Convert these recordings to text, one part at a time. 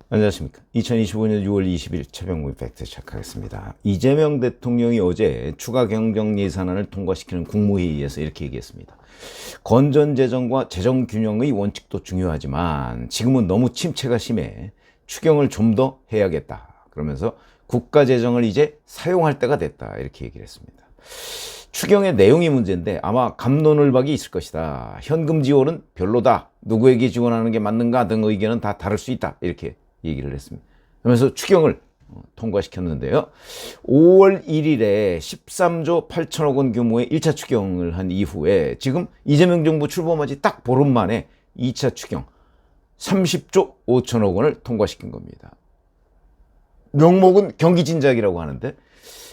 안녕하십니까. 2025년 6월 20일 최병무의 팩트 시작하겠습니다. 이재명 대통령이 어제 추가 경정 예산안을 통과시키는 국무회의에서 이렇게 얘기했습니다. 건전재정과 재정균형의 원칙도 중요하지만 지금은 너무 침체가 심해 추경을 좀 더 해야겠다. 그러면서 국가재정을 이제 사용할 때가 됐다. 이렇게 얘기를 했습니다. 추경의 내용이 문제인데 아마 갑론을박이 있을 것이다. 현금 지원은 별로다. 누구에게 지원하는 게 맞는가 등 의견은 다 다를 수 있다. 이렇게 얘기를 했습니다. 그러면서 추경을 통과시켰는데요. 5월 1일에 13조 8천억 원 규모의 1차 추경을 한 이후에 지금 이재명 정부 출범한 지 딱 보름 만에 2차 추경 30조 5천억 원을 통과시킨 겁니다. 명목은 경기 진작이라고 하는데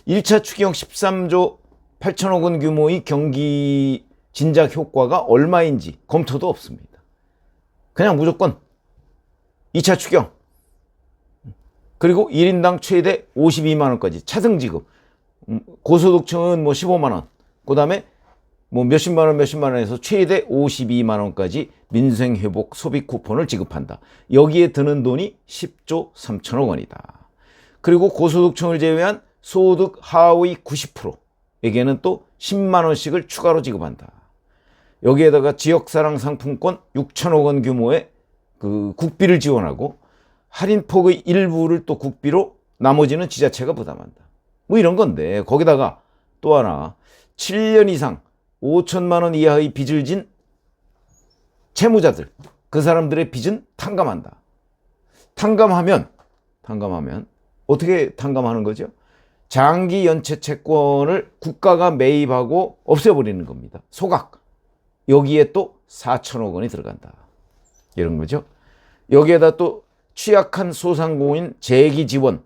1차 추경 13조 8천억 원 규모의 경기 진작 효과가 얼마인지 검토도 없습니다. 그냥 무조건 2차 추경 그리고 1인당 최대 52만 원까지 차등 지급, 고소득층은 뭐 15만 원, 그 다음에 뭐 몇십만 원에서 최대 52만 원까지 민생회복 소비 쿠폰을 지급한다. 여기에 드는 돈이 10조 3천억 원이다. 그리고 고소득층을 제외한 소득 하위 90%에게는 또 10만 원씩을 추가로 지급한다. 여기에다가 지역사랑 상품권 6천억 원 규모의 그 국비를 지원하고 할인폭의 일부를 또 국비로 나머지는 지자체가 부담한다. 뭐 이런 건데 거기다가 또 하나 7년 이상 5천만 원 이하의 빚을 진 채무자들 그 사람들의 빚은 탕감한다. 탕감하면 어떻게 탕감하는 거죠? 장기 연체 채권을 국가가 매입하고 없애버리는 겁니다. 소각. 여기에 또 4천억 원이 들어간다. 이런 거죠. 여기에다 또 취약한 소상공인 재기 지원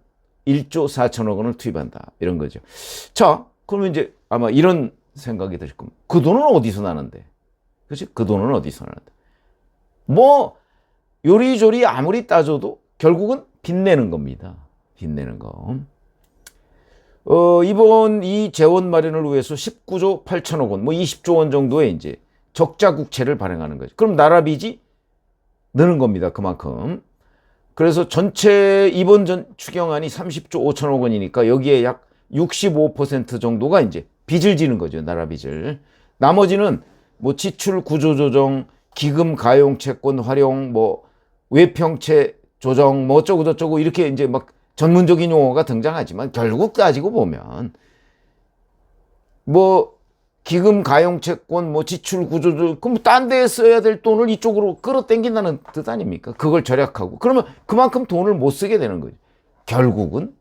1조 4천억 원을 투입한다. 이런 거죠. 자, 그러면 이제 아마 이런 생각이 드실 겁니다. 그 돈은 어디서 나는데? 그렇지? 그 돈은 어디서 나는데? 뭐 요리조리 아무리 따져도 결국은 빚내는 겁니다. 빚내는 거. 이번 이 재원 마련을 위해서 19조 8천억 원, 뭐 20조 원 정도의 이제 적자 국채를 발행하는 거죠. 그럼 나라 빚이 느는 겁니다. 그만큼. 그래서 전체 이번 추경안이 30조 5천억 원이니까 여기에 약 65% 정도가 이제 빚을 지는 거죠. 나라 빚을. 나머지는 뭐 지출 구조 조정, 기금 가용 채권 활용, 뭐 외평채 조정, 뭐 어쩌고 저쩌고 이렇게 이제 막 전문적인 용어가 등장하지만 결국 따지고 보면 뭐 기금 가용 채권, 뭐 지출 구조 조정, 그럼 딴 데에 써야 될 돈을 이쪽으로 끌어당긴다는 뜻 아닙니까? 그걸 절약하고 그러면 그만큼 돈을 못 쓰게 되는 거죠. 결국은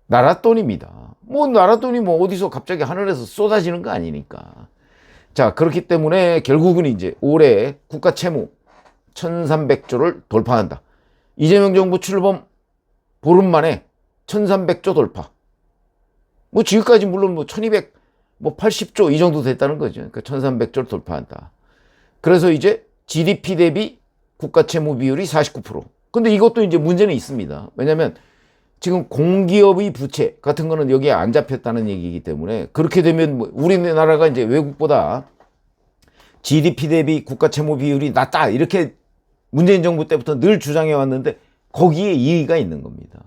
나라 돈입니다. 뭐 나라 돈이 뭐 어디서 갑자기 하늘에서 쏟아지는 거 아니니까. 자, 그렇기 때문에 결국은 이제 올해 국가 채무 1300조를 돌파한다. 이재명 정부 출범 보름 만에 1300조 돌파. 뭐 지금까지 물론 뭐 1280조 이 정도 됐다는 거죠. 그러니까 1300조를 돌파한다. 그래서 이제 GDP 대비 국가 채무 비율이 49%. 근데 이것도 이제 문제는 있습니다. 왜냐면 지금 공기업의 부채 같은 거는 여기에 안 잡혔다는 얘기이기 때문에 그렇게 되면 뭐 우리나라가 이제 외국보다 GDP 대비 국가 채무 비율이 낮다. 이렇게 문재인 정부 때부터 늘 주장해 왔는데 거기에 이의가 있는 겁니다.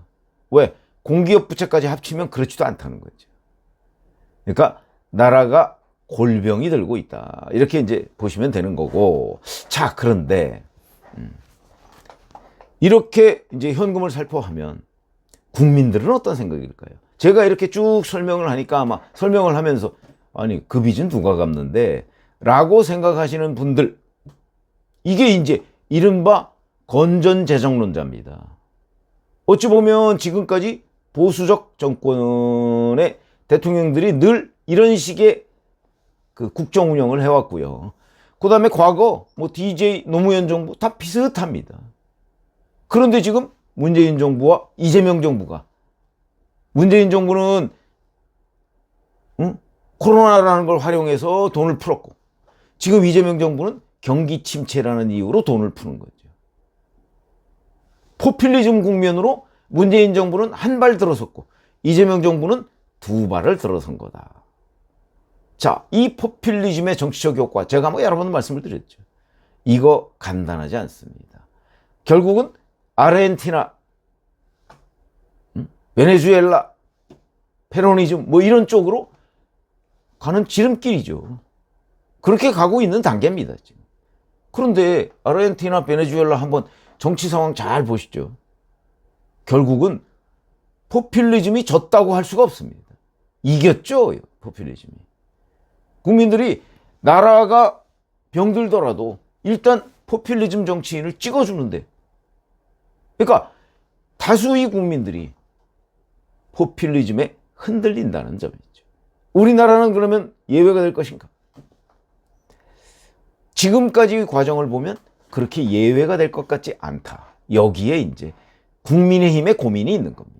왜? 공기업 부채까지 합치면 그렇지도 않다는 거죠. 그러니까 나라가 골병이 들고 있다. 이렇게 이제 보시면 되는 거고. 자, 그런데 이렇게 이제 현금을 살포하면 국민들은 어떤 생각일까요? 제가 이렇게 쭉 설명을 하니까 아마 설명을 하면서 아니 그 빚은 누가 갚는데? 라고 생각하시는 분들 이게 이제 이른바 건전재정론자입니다. 어찌 보면 지금까지 보수적 정권의 대통령들이 늘 이런 식의 그 국정 운영을 해왔고요. 그 다음에 과거 뭐 DJ 노무현 정부 다 비슷합니다. 그런데 지금 문재인 정부와 이재명 정부가 문재인 정부는 코로나라는 걸 활용해서 돈을 풀었고 지금 이재명 정부는 경기 침체라는 이유로 돈을 푸는 거죠. 포퓰리즘 국면으로 문재인 정부는 한 발 들어섰고 이재명 정부는 두 발을 들어선 거다. 자, 이 포퓰리즘의 정치적 효과 제가 뭐 여러 번 말씀을 드렸죠. 이거 간단하지 않습니다. 결국은 아르헨티나, 베네수엘라, 페로니즘 뭐 이런 쪽으로 가는 지름길이죠. 그렇게 가고 있는 단계입니다, 지금. 그런데 아르헨티나, 베네수엘라 한번 정치 상황 잘 보시죠. 결국은 포퓰리즘이 졌다고 할 수가 없습니다. 이겼죠, 포퓰리즘이. 국민들이 나라가 병들더라도 일단 포퓰리즘 정치인을 찍어주는데, 그러니까 다수의 국민들이 포퓰리즘에 흔들린다는 점이죠. 우리나라는 그러면 예외가 될 것인가? 지금까지의 과정을 보면 그렇게 예외가 될 것 같지 않다. 여기에 이제 국민의힘의 고민이 있는 겁니다.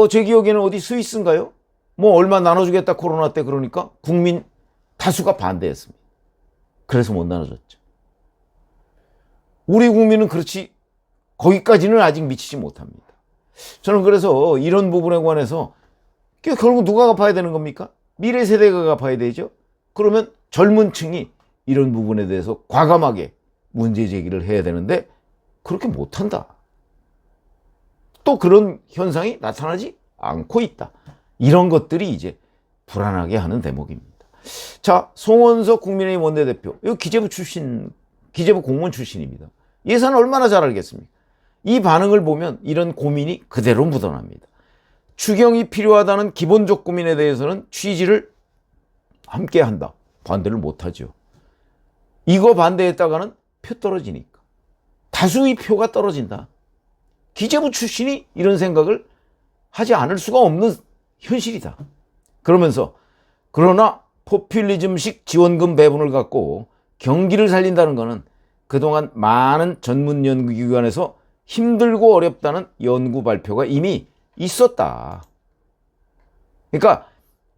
제 기억에는 어디 스위스인가요? 뭐 얼마 나눠주겠다 코로나 때 그러니까 국민 다수가 반대했습니다. 그래서 못 나눠줬죠. 우리 국민은 그렇지 거기까지는 아직 미치지 못합니다. 저는 그래서 이런 부분에 관해서 결국 누가 갚아야 되는 겁니까? 미래 세대가 갚아야 되죠. 그러면 젊은 층이 이런 부분에 대해서 과감하게 문제 제기를 해야 되는데 그렇게 못한다. 또 그런 현상이 나타나지 않고 있다. 이런 것들이 이제 불안하게 하는 대목입니다. 자, 송원석 국민의힘 원내대표. 이거 기재부 공무원 출신입니다. 예산 얼마나 잘 알겠습니까? 이 반응을 보면 이런 고민이 그대로 묻어납니다. 추경이 필요하다는 기본적 고민에 대해서는 취지를 함께 한다. 반대를 못하죠. 이거 반대했다가는 표 떨어지니까. 다수의 표가 떨어진다. 기재부 출신이 이런 생각을 하지 않을 수가 없는 현실이다. 그러면서 그러나 포퓰리즘식 지원금 배분을 갖고 경기를 살린다는 것은 그동안 많은 전문 연구기관에서 힘들고 어렵다는 연구 발표가 이미 있었다. 그러니까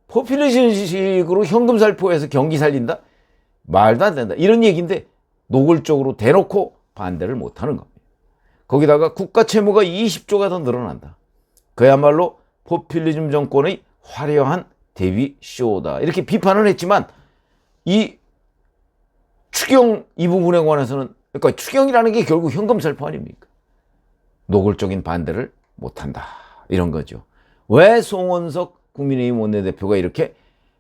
포퓰리즘식으로 현금 살포해서 경기 살린다? 말도 안 된다. 이런 얘기인데 노골적으로 대놓고 반대를 못하는 겁니다. 거기다가 국가 채무가 20조가 더 늘어난다. 그야말로 포퓰리즘 정권의 화려한 대위 쇼다. 이렇게 비판을 했지만 이 추경 이 부분에 관해서는 그러니까 추경이라는 게 결국 현금 살포 아닙니까? 노골적인 반대를 못한다. 이런 거죠. 왜 송원석 국민의힘 원내대표가 이렇게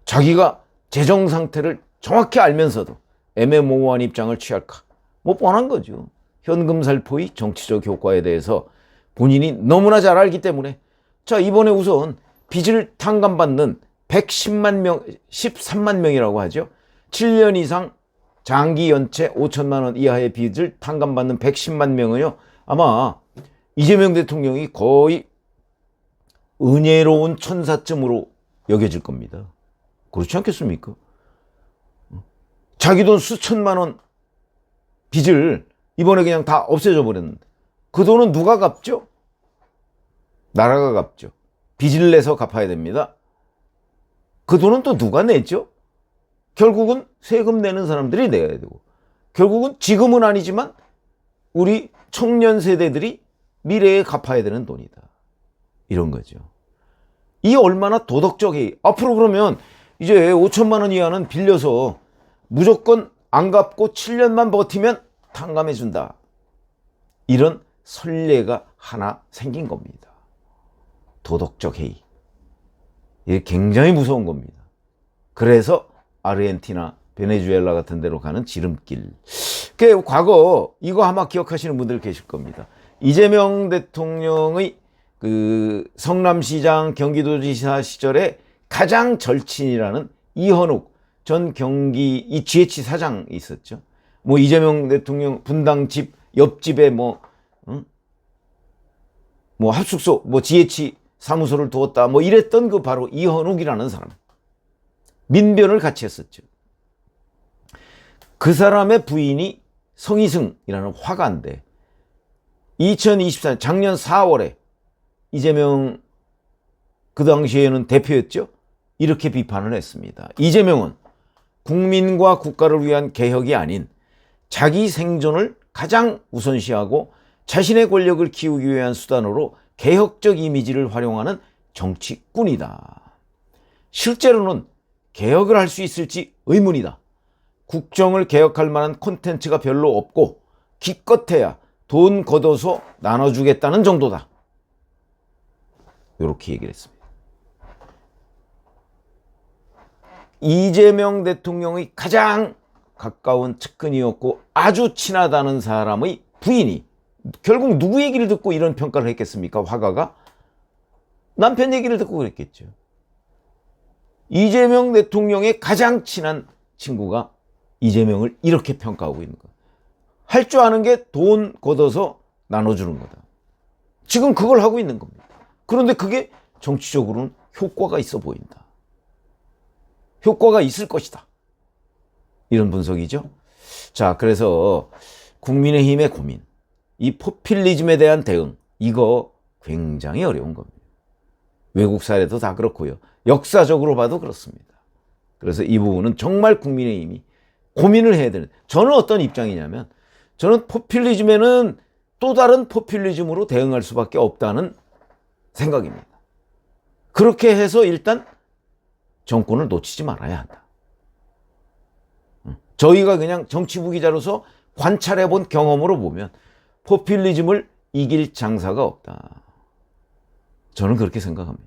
자기가 재정 상태를 정확히 알면서도 애매모호한 입장을 취할까? 뭐 뻔한 거죠. 현금 살포의 정치적 효과에 대해서 본인이 너무나 잘 알기 때문에 자, 이번에 우선 빚을 탕감받는 110만 명, 13만 명이라고 하죠. 7년 이상 장기 연체 5천만 원 이하의 빚을 탕감받는 110만 명은요. 아마 이재명 대통령이 거의 은혜로운 천사쯤으로 여겨질 겁니다. 그렇지 않겠습니까? 자기 돈 수천만 원 빚을 이번에 그냥 다 없애져 버렸는데 그 돈은 누가 갚죠? 나라가 갚죠. 빚을 내서 갚아야 됩니다. 그 돈은 또 누가 내죠? 결국은 세금 내는 사람들이 내야 되고 결국은 지금은 아니지만 우리 청년 세대들이 미래에 갚아야 되는 돈이다. 이런 거죠. 이 얼마나 도덕적이 앞으로 그러면 이제 5천만 원 이하는 빌려서 무조건 안 갚고 7년만 버티면 탕감해 준다. 이런 선례가 하나 생긴 겁니다. 도덕적 해이. 이게 굉장히 무서운 겁니다. 그래서 아르헨티나, 베네수엘라 같은 데로 가는 지름길. 과거 이거 아마 기억하시는 분들 계실 겁니다. 이재명 대통령의 그 성남시장 경기도지사 시절에 가장 절친이라는 이현욱 전 경기 이 GH 사장이 있었죠. 뭐 이재명 대통령 분당 집 옆집에 뭐 합숙소 뭐 GH 사무소를 두었다 뭐 이랬던 그 바로 이현욱이라는 사람. 민변을 같이 했었죠. 그 사람의 부인이 성희승이라는 화가인데 2024년 작년 4월에 이재명 그 당시에는 대표였죠. 이렇게 비판을 했습니다. 이재명은 국민과 국가를 위한 개혁이 아닌 자기 생존을 가장 우선시하고 자신의 권력을 키우기 위한 수단으로 개혁적 이미지를 활용하는 정치꾼이다. 실제로는 개혁을 할 수 있을지 의문이다. 국정을 개혁할 만한 콘텐츠가 별로 없고 기껏해야 돈 걷어서 나눠주겠다는 정도다. 이렇게 얘기를 했습니다. 이재명 대통령의 가장 가까운 측근이었고 아주 친하다는 사람의 부인이 결국 누구 얘기를 듣고 이런 평가를 했겠습니까? 화가가 남편 얘기를 듣고 그랬겠죠. 이재명 대통령의 가장 친한 친구가 이재명을 이렇게 평가하고 있는 거야. 할 줄 아는 게 돈 걷어서 나눠주는 거다. 지금 그걸 하고 있는 겁니다. 그런데 그게 정치적으로는 효과가 있어 보인다. 효과가 있을 것이다. 이런 분석이죠. 자, 그래서 국민의힘의 고민, 이 포퓰리즘에 대한 대응, 이거 굉장히 어려운 겁니다. 외국 사례도 다 그렇고요. 역사적으로 봐도 그렇습니다. 그래서 이 부분은 정말 국민의힘이 고민을 해야 되는, 저는 어떤 입장이냐면, 저는 포퓰리즘에는 또 다른 포퓰리즘으로 대응할 수밖에 없다는 생각입니다. 그렇게 해서 일단 정권을 놓치지 말아야 한다. 저희가 그냥 정치부 기자로서 관찰해 본 경험으로 보면 포퓰리즘을 이길 장사가 없다. 저는 그렇게 생각합니다.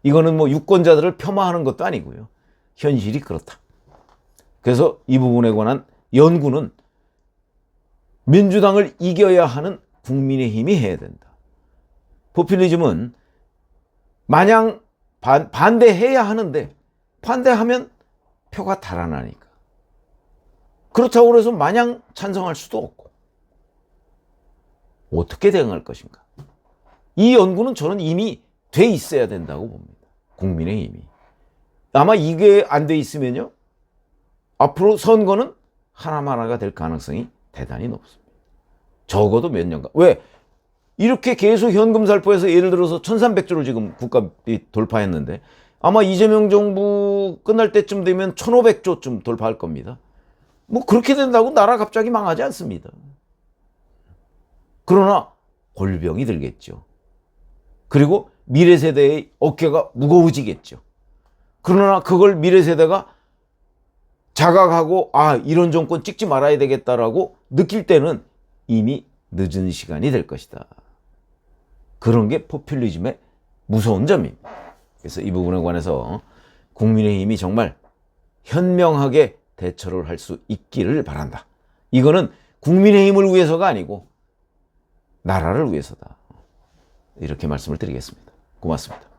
이거는 뭐 유권자들을 폄하하는 것도 아니고요. 현실이 그렇다. 그래서 이 부분에 관한 연구는 민주당을 이겨야 하는 국민의힘이 해야 된다. 포퓰리즘은 마냥 반대해야 하는데 반대하면 표가 달아나니까. 그렇다고 해서 마냥 찬성할 수도 없고. 어떻게 대응할 것인가. 이 연구는 저는 이미 돼 있어야 된다고 봅니다. 국민의힘이. 아마 이게 안 돼 있으면요. 앞으로 선거는 하나하나가 될 가능성이 대단히 높습니다. 적어도 몇 년간. 왜? 이렇게 계속 현금 살포해서 예를 들어서 1300조를 지금 국가비 돌파했는데 아마 이재명 정부 끝날 때쯤 되면 1500조쯤 돌파할 겁니다. 뭐 그렇게 된다고 나라 갑자기 망하지 않습니다. 그러나 골병이 들겠죠. 그리고 미래 세대의 어깨가 무거워지겠죠. 그러나 그걸 미래 세대가 자각하고 이런 정권 찍지 말아야 되겠다라고 느낄 때는 이미 늦은 시간이 될 것이다. 그런 게 포퓰리즘의 무서운 점입니다. 그래서 이 부분에 관해서 국민의힘이 정말 현명하게 대처를 할 수 있기를 바란다. 이거는 국민의힘을 위해서가 아니고 나라를 위해서다. 이렇게 말씀을 드리겠습니다. 고맙습니다.